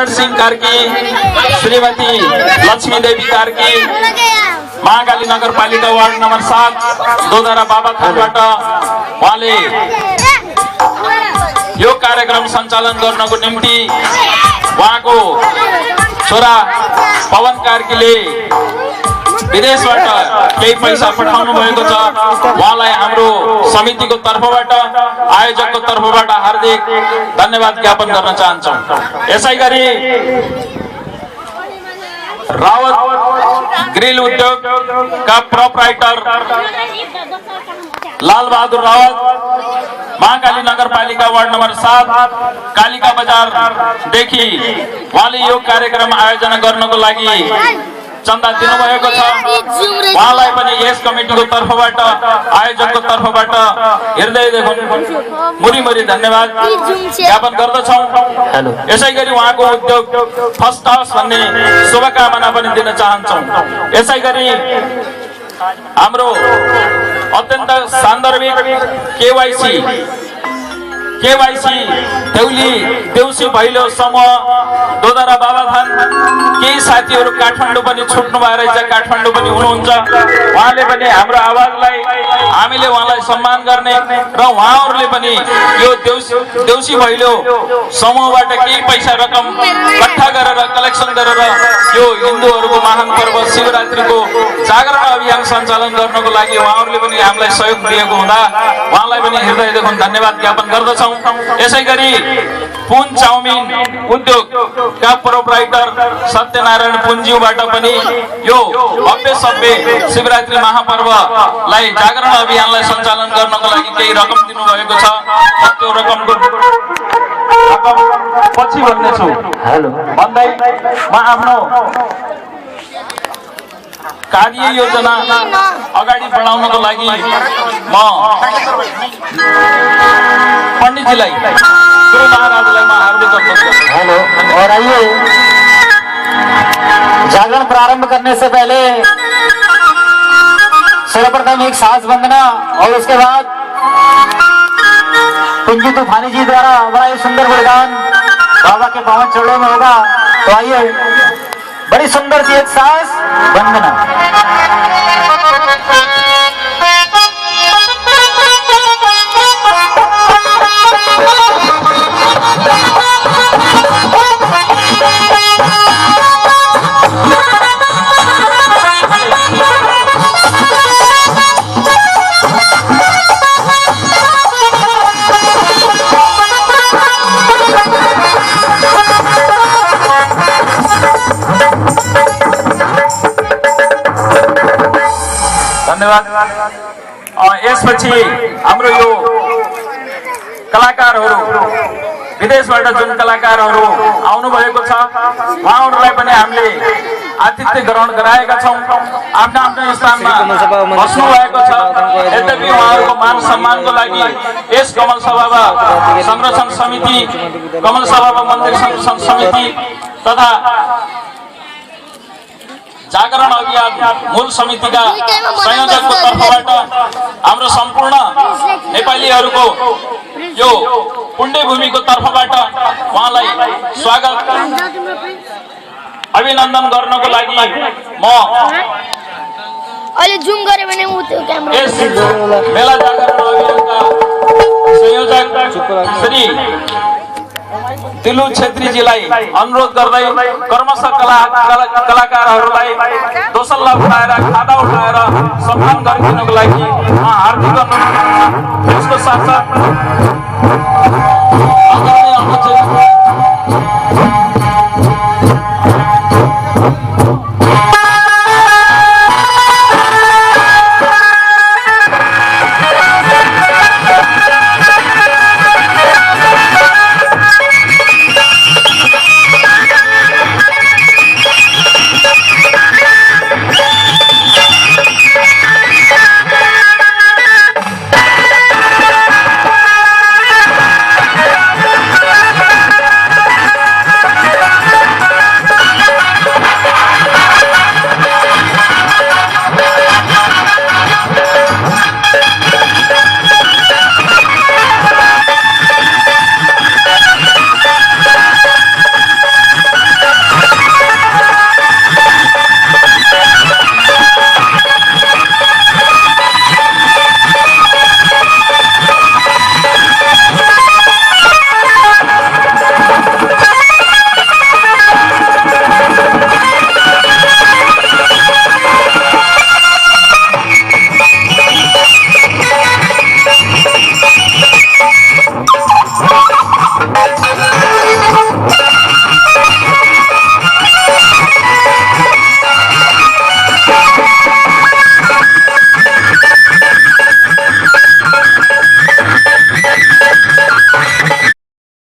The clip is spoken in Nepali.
किरण सिंह कार्की, श्रीमती लक्ष्मी देवी कार्की, महाकाली नगरपालिका वार्ड नम्बर 7 दोधरा बाबाखानबाट उहाँले यो कार्यक्रम सञ्चालन गर्नको निम्ति उहाँको छोरा पवन कार्कीले विदेशबाट केही पैसा पठाउनु भएको छ। उहाँलाई हाम्रो समितिको तर्फबाट आयोजकको तर्फबाट हार्दिक धन्यवाद ज्ञापन गर्न चाहन्छौँ। यसैगरी रावत ग्रिल उद्योगका प्रोप्राइटर लाल बहादुर रावत महाकाली नगरपालिका वार्ड नम्बर 7 कालिका बजारदेखि उहाँले यो कार्यक्रम आयोजना गर्नको लागि चन्दा दिनुभएको छ। उहाँलाई पनि यस कमिटीको तर्फबाट आयोजकको तर्फबाट हृदयदेखि मुरी धन्यवाद ज्ञापन गर्दछौँ। यसैगरी उहाँको उद्योग फर्स्ट होस् भन्ने शुभकामना पनि दिन चाहन्छौँ। यसैगरी हाम्रो अत्यन्त सान्दर्भिक केवाईसी देउसी भैलो समूह दोधरा बाबाखान केही साथीहरू काठमाडौँ पनि छुट्नु भएर काठमाडौँ पनि हुनुहुन्छ। उहाँले पनि हाम्रो आवाजलाई हामीले उहाँलाई सम्मान गर्ने र उहाँहरूले पनि यो देउसी भैलो समूहबाट केही पैसा रकम इकट्ठा गरेर कलेक्सन गरेर यो हिन्दूहरूको महान पर्व शिवरात्रिको जागरण अभियान सञ्चालन गर्नको लागि उहाँहरूले पनि हामीलाई सहयोग दिएको हुँदा उहाँलाई पनि हृदयदेखि धन्यवाद ज्ञापन गर्दछौँ। यसैगरी पुन चाउमिन उद्योगका प्रोप्राइटर सत्यनारायण पुन्ज्यूबाट पनि यो भव्य शिवरात्रि महापर्वलाई जागरण अभियानलाई सञ्चालन गर्नको लागि केही रकम दिनुभएको छ। त्यो रकमको पछि भन्नेछु भन्दै म आफ्नो कार्य योजना अगाडि बढाउनको लागि म पंडितजीलाई गुरु महाराजलाई म हार्दिक हेलो। और आइए जागरण प्रारंभ करने से पहले सर्वप्रथम एक सास वंदना और उसके बाद कुंजी तूफानी जी द्वारा बड़ा ही सुंदर गुणगान बाबा के पावन चरणों में होगा। तो आइए बड़ी सुंदर सी एक सास वंदना। यसपछि हाम्रो यो कलाकारहरू विदेशबाट जुन कलाकारहरू आउनु भएको छ उहाँहरूलाई पनि हामीले आतिथ्य ग्रहण गराएका छौँ। आफ्ना आफ्ना स्थानमा बस्नु भएको छ। यद्यपि उहाँहरूको मान सम्मानको लागि यस कमल सभा संरक्षण समिति कमल सभा मन्दिर संरक्षण समिति तथा जागरण अभियान मूल समितिका संयोजकको तर्फबाट हाम्रो सम्पूर्ण नेपालीहरूको यो पुण्य भूमिको तर्फबाट उहाँलाई स्वागत अभिनन्दन गर्नको लागि म अहिले जुम गरे भने म त्यो क्यामेरा यस मेला जागरण अभियानका संयोजक श्री तिलु छेत्रीजीलाई अनुरोध गर्दै कर्मश कलाकारहरूलाई दोसल्ला उठाएर खादा उठाएर सम्मान गरिदिनको लागि म हार्दिक अनुरोध। यसको साथसाथ